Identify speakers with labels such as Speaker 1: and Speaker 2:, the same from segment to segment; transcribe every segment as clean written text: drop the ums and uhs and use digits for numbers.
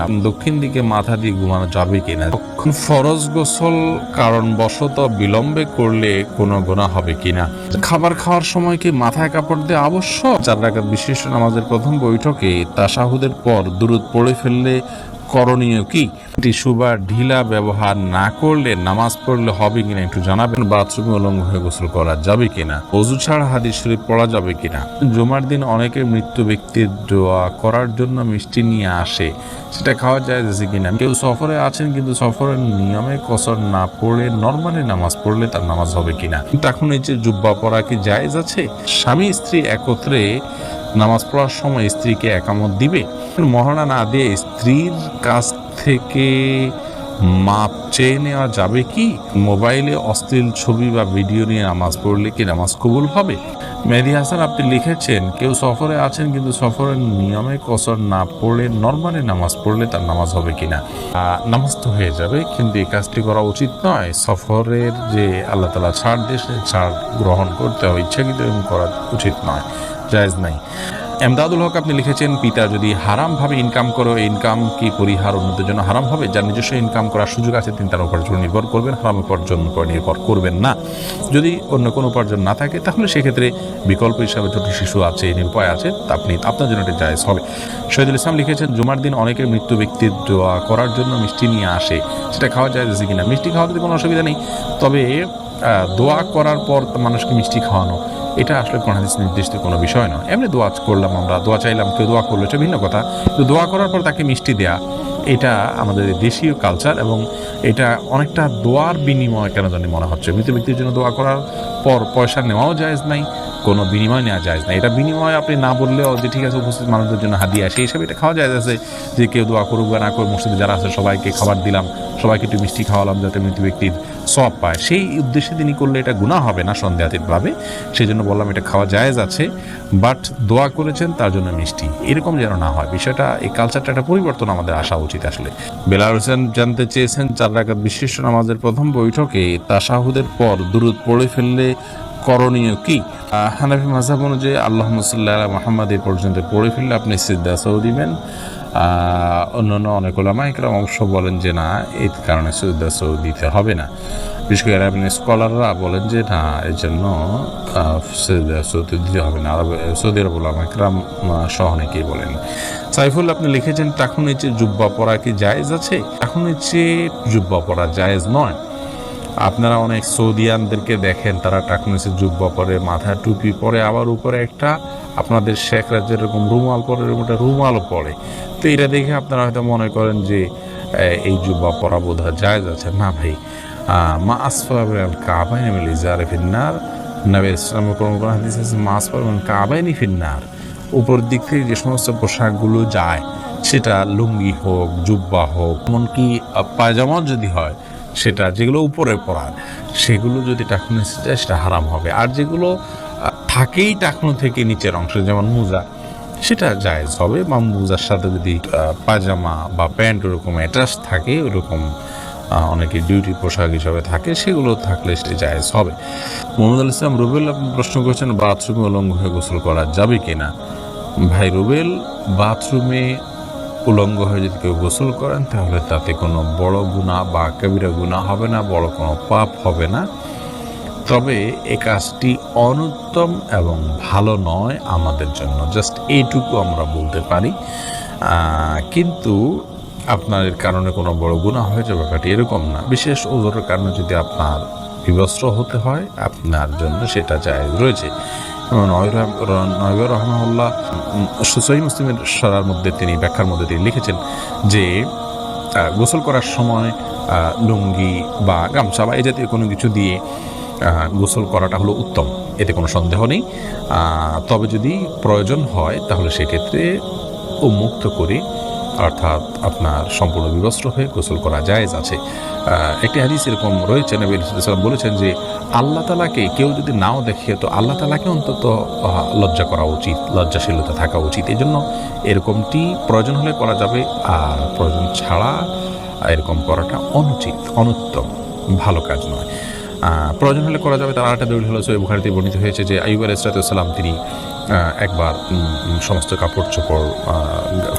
Speaker 1: কিনা, দক্ষিণ দিকে মাথা দিয়ে ঘুমানো যাবে কিনা, ফরজ গোসল কারণবশত বিলম্বে করলে কোনো গুনাহ হবে কিনা, খাবার খাওয়ার সময় কি মাথায় কাপড় দেওয়া আবশ্যক, 4 রাকাত বিশিষ্ট নামাজের প্রথম বৈঠকে তাশাহুদের পর দুরূদ পড়ে ফেললে করণীয় কি, টিস্যু বা ঢিলা ব্যবহার না করলে নামাজ পড়লে হবে কিনা একটু জানাবেন। বাথরুমে উলঙ্গ হয়ে গোসল করা যাবে কিনা, ওযু ছাড়া হাদিস শরীফ পড়া যাবে কিনা, জুমার দিন অনেকে মৃত্যু ব্যক্তির দোয়া করার জন্য মিষ্টি নিয়ে আসে, সেটা খাওয়া যায় কিনা, কেউ সফরে আছেন কিন্তু সফরের নিয়মে কসর না পড়ে নরমালি নামাজ পড়লে তার নামাজ হবে কিনা, এখন এই যে জুব্বা পরা কি জায়েজ আছে, স্বামী স্ত্রী একত্রে নামাজ পড়ার সময় স্ত্রীকে একামত দিবে, মহারণা না দিয়ে স্ত্রীর কাছ থেকে মাপ চেয়ে নেওয়া যাবে কি, মোবাইলে অশ্লীল ছবি বা ভিডিও নিয়ে নামাজ পড়লে কি নামাজ কবুল হবে। মেহেদী হাসান আপনি লিখেছেন কেউ সফরে আছেন কিন্তু সফরের নিয়মে কসর না পড়ে নরমালি নামাজ পড়লে তার নামাজ হবে কিনা, নামাজ তো হয়ে যাবে কিন্তু এই কাজটি করা উচিত নয়। সফরের যে আল্লাহ তাআলা ছাড় দিয়েছে ছাড় গ্রহণ করতে হয়, ইচ্ছাকৃত করা উচিত নয়, জায়েজ নাই। এমদাদুল হক আপনি লিখেছেন পিতা যদি হারামভাবে ইনকাম করে ইনকাম কি পরিহার অন্যদের জন্য হারাম হবে, যার নিজস্ব ইনকাম করার সুযোগ আছে তিনি তার উপার্জন নির্ভর করবেন, হারাম উপার্জন উপর নির্ভর করবেন না। যদি অন্য কোনো উপার্জন না থাকে তাহলে সেক্ষেত্রে বিকল্প হিসাবে ছোট শিশু আছে, উপায় আছে, আপনি আপনার জন্য এটা জায়েজ হবে। শহীদুল ইসলাম লিখেছেন জুমার দিন অনেকের মৃত্যু ব্যক্তির দোয়া করার জন্য মিষ্টি নিয়ে আসে, সেটা খাওয়া যায় কিনা, মিষ্টি খাওয়াতে কোনো অসুবিধা নেই, তবে দোয়া করার পর মানুষকে মিষ্টি খাওয়ানো এটা আসলে কোন হাদিস নির্দিষ্ট কোনো বিষয় নয়। এমনি দোয়া করলাম, আমরা দোয়া চাইলাম, কেউ দোয়া করলো, এটা ভিন্ন কথা, কিন্তু দোয়া করার পর তাকে মিষ্টি দেয়া এটা আমাদের দেশীয় কালচার এবং এটা অনেকটা দোয়ার বিনিময় কেন জানি মনে হচ্ছে। মৃত ব্যক্তির জন্য দোয়া করার পর পয়সা নেওয়াও জায়েজ নাই, কোনো বিনিময় নেওয়া জায়েজ নাই, এটা বিনিময় আপনি না বললেও যে ঠিক আছে উপস্থিত মানুষদের জন্য হাদিয়া সেই হিসাবে এটা খাওয়া জায়েজ আছে, যে কেউ দোয়া করুক বা না করুক মসজিদে যারা আছে সবাইকে খাবার দিলাম, সবাইকে একটু মিষ্টি খাওয়ালাম যাতে মৃত ব্যক্তির সওয়াব পায়, সেই উদ্দেশ্যে তিনি করলে এটা গুনাহ হবে না সন্দেহাতীতভাবে, সেই জন্য বললাম এটা খাওয়া জায়েজ আছে, বাট দোয়া করেছেন তার জন্য মিষ্টি এরকম যেন না হয়, বিষয়টা এই কালচারটা একটা পরিবর্তন আমাদের আসা উচিত আসলে। বেলাল হোসেন জানতে চেয়েছেন 4 রাকাত বিশিষ্ট নামাজের প্রথম বৈঠকে তাশাহুদের পর দুরূদ পড়ে ফেললে করণীয় কি, হানাফি মাযহাব অনুযায়ী আল্লাহুম্মা সাল্লি আলা মুহাম্মাদ এই পর্যন্ত পড়ে ফেললে আপনি সিজদা সও দিবেন। অন্যান্য অনেক উলামা ইকরাম অবশ্য বলেন যে না এই কারণে সিজদা সও দিতে হবে না, বিশেষ করে আরবি স্কলাররা বলেন যে না এর জন্য সিজদা সও দিতে হবে না, সৌদি আরব উলামা ইকরাম সহ অনেকেই বলেন। সাইফুল আপনি লিখেছেন টাকুর নিচে জুব্বা পরা কি জায়েজ আছে, টাকুর নিচে জুব্বা পরা জায়েজ নয়। আপনারা অনেক সৌদিয়ানদেরকে দেখেন তারা টাকুর নিচে জুব্বা পরে, মাথায় টুপি পরে, আবার উপরে একটা আপনাদের শেখ রাজ্যের এরকম রুমাল পরে, এরকম একটা রুমালও পরে, তো এটা দেখে আপনারা হয়তো মনে করেন যে এই জুব্বা পরা বোধহয় জায়েজ আছে। না ভাই, মা আসফাল কাবাইনি মিল ইজারে ফিন্নার, নবী ইসলামের কোন কোন হাদিস আছে মা আসফাল কাবাইনি ফিন্নার, উপর দিক থেকে যে সমস্ত পোশাকগুলো যায় সেটা লুঙ্গি হোক, জুব্বা হোক, এমনকি পায়জামা যদি হয় সেটা যেগুলো উপরে পরায় সেগুলো যদি টাকনু নিচে যায় সেটা হারাম হবে, আর যেগুলো থাকেই টাকনু থেকে নিচের অংশ যেমন মোজা সেটা জায়েজ হবে, বা মোজার সাথে যদি পায়জামা বা প্যান্ট ওরকম অ্যাটাচ থাকে, ওরকম অনেকে ডিউটি পোশাক হিসাবে থাকে, সেগুলো থাকলে সেটা জায়েজ হবে। মোহাম্মদ আল ইসলাম রুবেল আপনি প্রশ্ন করেছেন বাথরুমে উলঙ্গ হয়ে গোসল করা যাবে কিনা। ভাই রুবেল, বাথরুমে উলঙ্গ হয়ে যদি কেউ গোসল করেন তাহলে তাতে কোনো বড় গুনাহ বা কবিরা গুনাহ হবে না, বড় কোনো পাপ হবে না, তবে এ কাজটি অনুত্তম এবং ভালো নয় আমাদের জন্য, জাস্ট এইটুকু আমরা বলতে পারি। কিন্তু আপনার এর কারণে কোনো বড় গুনাহ হয়ে যাবে ব্যাপারটি এরকম না, বিশেষ ওজোরের কারণে যদি আপনার বিবস্ত্র হতে হয় আপনার জন্য সেটা জায়েজ রয়েছে। নয়বে রহমাহুল্লাহ সহিহ মুসলিমের সরার মধ্যে তিনি ব্যাখ্যার মধ্যে তিনি লিখেছেন যে গোসল করার সময় লুঙ্গি বা গামছা বা এই জাতীয় কোনো কিছু দিয়ে গোসল করাটা হলো উত্তম, এতে কোনো সন্দেহ নেই। তবে যদি প্রয়োজন হয় তাহলে সেক্ষেত্রে উন্মুক্ত করে অর্থাৎ আপনার সম্পূর্ণ বিবস্ত্র হয়ে গোসল করা জায়েজ আছে। একটি হাদিস এরকম রয়েছে, নবী সাল্লাল্লাহু বলেছেন যে আল্লাহ তাআলাকে কেউ যদি নাও দেখে তো আল্লাহ তাআলাকে অন্তত লজ্জা করা উচিত, লজ্জাশীলতা থাকা উচিত, এই জন্য এরকমটি প্রয়োজন হলে করা যাবে, আর প্রয়োজন ছাড়া এরকম করাটা অনুচিত, অনুত্তম, ভালো কাজ নয়। প্রয়োজন হলে করা যাবে। তার আরেকটা দলিল হলো সহিহ বুখারীতে বর্ণিত হয়েছে যে আইয়ুব আলাইহিস সালাম তিনি একবার সমস্ত কাপড় চোপড়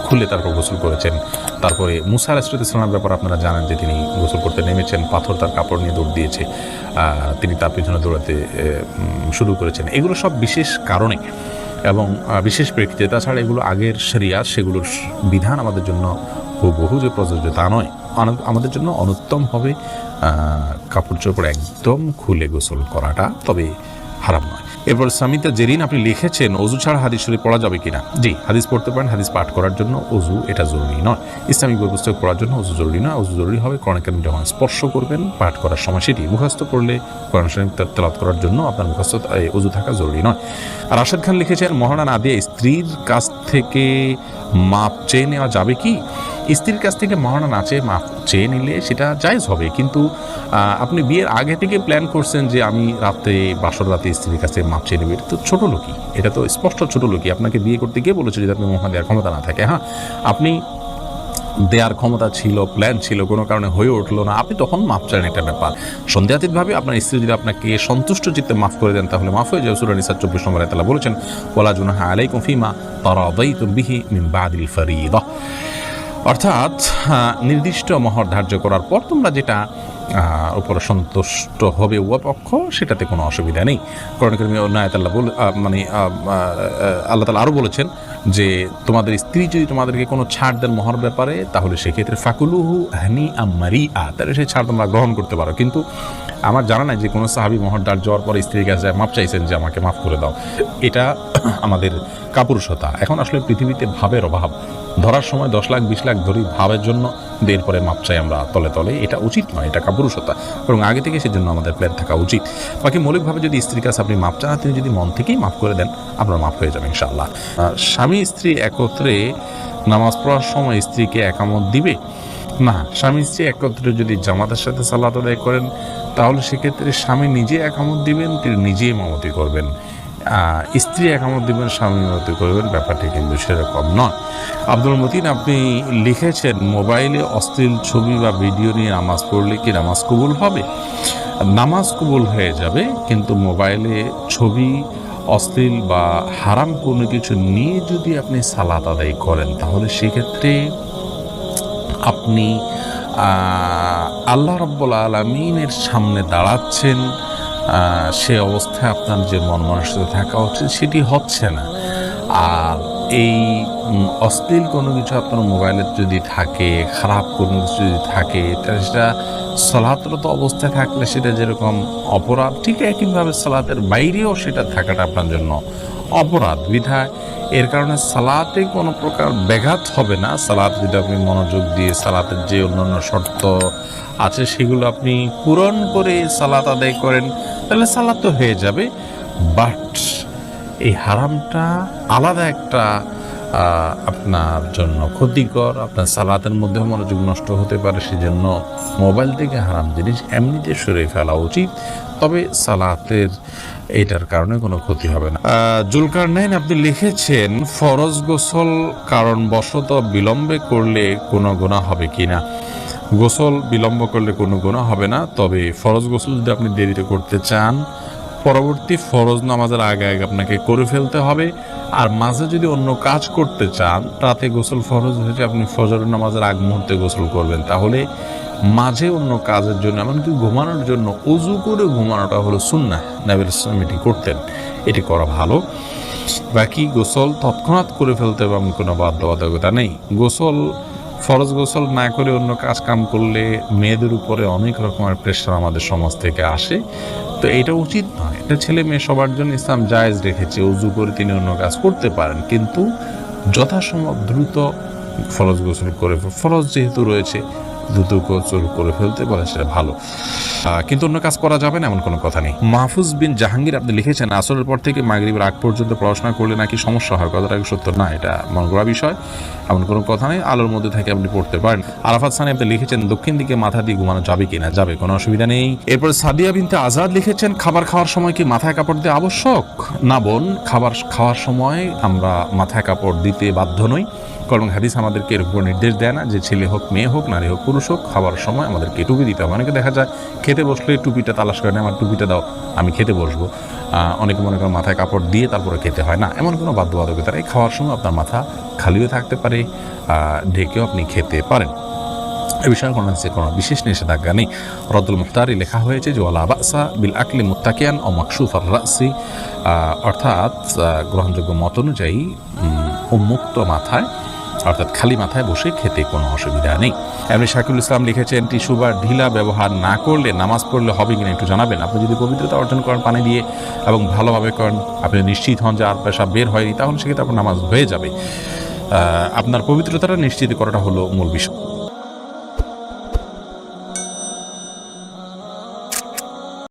Speaker 1: খুলে তারপর গোসল করেছেন। তারপরে মুসা আলাইহিসসালামের ব্যাপার আপনারা জানেন যে তিনি গোসল করতে নেমেছেন, পাথর তার কাপড় নিয়ে দৌড় দিয়েছে, তিনি তার পিছনে দৌড়াতে শুরু করেছেন। এগুলো সব বিশেষ কারণে এবং বিশেষ প্রেক্ষিতে। তাছাড়া এগুলো আগের শরিয়াত, সেগুলোর বিধান আমাদের জন্য হুবহু যে প্রযোজ্য তা নয়। আমাদের জন্য অনুত্তম হবে কাপড় চোপড় একদম খুলে গোসল করাটা, তবে হারাম নয়। এরপর সামিতা জেরিন আপনি লিখেছেন অজু ছাড়া হাদিস শরীফ পড়া যাবে কিনা? জি, হাদিস পড়তে পারেন। হাদিস পাঠ করার জন্য অজু এটা জরুরি নয়। ইসলামিক বই পুস্তক পড়ার জন্য অজু জরুরি নয়। অজু জরুরি হবে কোরআন কারীম যখন স্পর্শ করবেন পাঠ করার সময়, সেটি মুখস্থ করলে কোরআন শরীফ তেলাওয়াত করার জন্য আপনার মুখস্থ অজু থাকা জরুরি নয়। আর রাশেদ খান লিখেছেন মহানা না দিয়ে স্ত্রীর কাছ থেকে মাপ চেয়ে নেওয়া যাবে কি? স্ত্রীর কাছ থেকে মহানা না চেয়ে মাপ চেয়ে নিলে সেটা জায়েজ হবে, কিন্তু আপনি বিয়ের আগে থেকে প্ল্যান করছেন যে আমি রাতে বাসর রাতে স্ত্রীর কাছে মাপ চেয়ে নেবে, এটা তো ছোটো লোকই, এটা তো স্পষ্ট ছোটো লোকই। আপনাকে বিয়ে করতে গিয়ে বলেছে যদি আপনি মহানা দেওয়ার ক্ষমতা না থাকে। হ্যাঁ, আপনি দেওয়ার ক্ষমতা ছিল, প্ল্যান ছিল, কোনো কারণে হয়ে উঠলো না, আপনি তখন মাফ চান, একটা ব্যাপার। সন্দেহাতীতভাবে আপনার স্ত্রী যদি আপনাকে সন্তুষ্ট চিত্তে মাফ করে দেন তাহলে মাফ হয়ে যাবে। সূরা নিসা 24 নম্বর আয়াতে আল্লাহ বলেছেন ওয়ালা জুনাহা আলাইকুম ফিমা তারাদাইতুম বিহি মিন বাদিল ফারিদা, অর্থাৎ নির্দিষ্ট মহর ধার্য করার পর তোমরা যেটা উপরে সন্তুষ্ট হবে উভয় পক্ষ, সেটাতে কোনো অসুবিধা নেই। কোরআন কারীমে অন্য আয়াতে আল্লাহ আল্লাহ তাআলা আরও বলেছেন যে তোমাদের স্ত্রী যদি তোমাদেরকে কোনো ছাড় দেন মহর ব্যাপারে, তাহলে সেক্ষেত্রে ফাকুলুহু হানিআম মারিআ, তাহলে সেই ছাড় তোমরা গ্রহণ করতে পারো। কিন্তু আমার জানা নাই যে কোনো সাহাবী মহর ধার্য যাওয়ার পরে স্ত্রীর কাছে মাপ চাইছেন যে আমাকে মাফ করে দাও। এটা আমাদের কাপুরুষতা। এখন আসলে পৃথিবীতে ভাবের অভাব, ধরার সময় 10 লাখ 20 লাখ ধরি ভাবের জন্য, এরপরে মাপ চাই আমরা তলে তলে, এটা উচিত নয়, এটা কাপুরুষতা। এবং আগে থেকে সেজন্য আমাদের প্ল্যান থাকা উচিত। বাকি মৌলিকভাবে যদি স্ত্রীর কাছে আপনি মাপ চান, তিনি যদি মন থেকেই মাফ করে দেন, আপনার মাফ হয়ে যাবে ইনশাআল্লাহ। স্বামী স্ত্রী একত্রে নামাজ পড়ার সময় স্ত্রীকে একামত দিবে না? স্বামী স্ত্রী একত্রে যদি জামাতের সাথে সালাত আদায় করেন তাহলে সেক্ষেত্রে স্বামী নিজে একামত দিবেন, তিনি নিজে ইমামতি করবেন। স্ত্রী একামত দিবেন, স্বামী ইমামতি করবেন, ব্যাপারটি কিন্তু সেরকম নয়। আব্দুল মতিন আপনি লিখেছেন মোবাইলে অশ্লীল ছবি বা ভিডিও নিয়ে নামাজ পড়লে কি নামাজ কবুল হবে? নামাজ কবুল হয়ে যাবে, কিন্তু মোবাইলে ছবি, অশ্লীল বা হারাম কোনো কিছু নিয়ে যদি আপনি সালাত আদায় করেন তাহলে সেক্ষেত্রে আপনি আল্লাহ রাব্বুল আলামিনের সামনে দাঁড়াচ্ছেন, সে অবস্থায় আপনার যে মন মানসিকতা থাকা উচিত সেটি হচ্ছে না। আর এই অশ্লীল কোনো কিছু আপনার মোবাইলে যদি থাকে, খারাপ কোনো কিছু যদি থাকে, সেটা সালাতরত অবস্থায় থাকলে সেটা যেরকম অপরাধ, ঠিক একইভাবে সালাতের বাইরেও সেটা থাকাটা আপনার জন্য অপরাধ। বিধায় এর কারণে সালাতে কোনো প্রকার ব্যাঘাত হবে না। সালাত যদি আপনি মনোযোগ দিয়ে সালাতের যে অন্যান্য শর্ত আছে সেগুলো আপনি পূরণ করে সালাত আদায় করেন তাহলে সালাত তো হয়ে যাবে। বাট এই হারামটা আলাদা একটা আপনার জন্য ক্ষতিকর, আপনার সালাতের মধ্যে মনোযোগ নষ্ট হতে পারে। সেজন্য মোবাইল থেকে হারাম জিনিস এমনিতে সরিয়ে ফেলা উচিত, তবে সালাতের এইটার কারণে কোনো ক্ষতি হবে না। জুলকারনাইন আপনি লিখেছেন ফরজ গোসল কারণবশত বিলম্বে করলে কোনো গুনাহ হবে কিনা? গোসল বিলম্ব করলে কোনো গুনাহ হবে না, তবে ফরজ গোসল যদি আপনি দেরিতে করতে চান পরবর্তী ফরজ নামাজের আগে আগে আপনাকে করে ফেলতে হবে। আর মাঝে যদি অন্য কাজ করতে চান, রাতে গোসল ফরজ হয়েছে, আপনি ফজর নামাজের আগ মুহূর্তে গোসল করবেন, তাহলে মাঝে অন্য কাজের জন্য এমনকি ঘুমানোর জন্য অজু করে ঘুমানোটা হলো সুন্নাহ। নবী সাল্লাল্লাহু আলাইহি এটি করতেন, এটি করা ভালো। বাকি গোসল তৎক্ষণাৎ করে ফেলতে হবে এমন কোনো বাধ্যবাধকতা নেই। গোসল ফরজ গোসল না করে অন্য কাজ কাম করলে মেয়েদের উপরে অনেক রকমের প্রেশার আমাদের সমাজ থেকে আসে, তো এটা উচিত নয়। এটা ছেলে মেয়ে সবার জন্য ইসলাম জায়েজ রেখেছে, উজু করে তিনি অন্য কাজ করতে পারেন, কিন্তু যথাসম্ভব দ্রুত ফরজ গোসল করে, ফরজ যেহেতু রয়েছে দ্রুত গোসল করে ফেলতে পারে সেটা ভালো, কিন্তু অন্য কাজ করা যাবে না এমন কোনো কথা নেই। মাহফুজ বিন জাহাঙ্গীর আপনি লিখেছেন আসরের পর থেকে মাগরিবের আগ পর্যন্ত পড়াশোনা করলে নাকি সমস্যা হয়, কথাটা কি সত্য? না, এটা মন গড়া বিষয়, এমন কোনো কথা নেই। আলোর মধ্যে থেকে আপনি পড়তে পারেন। আরাফাত সানি আপনি লিখেছেন দক্ষিণ দিকে মাথা দিয়ে ঘুমানো যাবে কিনা? যাবে, কোনো অসুবিধা নেই। এরপর সাদিয়া বিনতে আজাদ লিখেছেন খাবার খাওয়ার সময় কি মাথায় কাপড় দেওয়া আবশ্যক? না বোন, খাবার খাওয়ার সময় আমরা মাথায় কাপড় দিতে বাধ্য নই। কোরআন হাদিস আমাদেরকে এর উপর নির্দেশ দেয় না যে ছেলে হোক মেয়ে হোক নারী হোক পুরুষ হোক খাবার সময় আমাদেরকে টুপি দিতে হবে। অনেকে দেখা যায় খেতে বসলে টুপিটা তালাশ করে নেয়, আমার টুপিটা দাও আমি খেতে বসবো। অনেকে মনে করেন মাথায় কাপড় দিয়ে তারপরে খেতে হয় না, এমন কোনো বাধ্যবাধকতা নেই। খাওয়ার সময় আপনার মাথা খালিও থাকতে পারে, ঢেকেও আপনি খেতে পারেন। এ বিষয়ে কোনো বিশেষ নিষেধাজ্ঞা নেই। রদ্দুল মুখতারি লেখা হয়েছে যে ওয়ালা বাসা বিল আকলি মুত্তাকিয়ান ও মাকসুফার রাসি, অর্থাৎ গ্রহণযোগ্য মত অনুযায়ী উন্মুক্ত মাথায় অর্থাৎ খালি মাথায় বসে খেতে কোনো অসুবিধা নেই। এমনি শাকিউল ইসলাম লিখেছেন টিস্যু বা ঢিলা ব্যবহার না করলে নামাজ পড়লে হবে কিনা একটু জানাবেন। আপনি যদি পবিত্রতা অর্জন করেন পানি দিয়ে এবং ভালোভাবে করেন, আপনি নিশ্চিত হন যে আর পেশাব বের হয়নি, তাহলে সেক্ষেত্রে আপনার নামাজ হয়ে যাবে। আপনার পবিত্রতাটা নিশ্চিত করাটা হলো মূল বিষয়।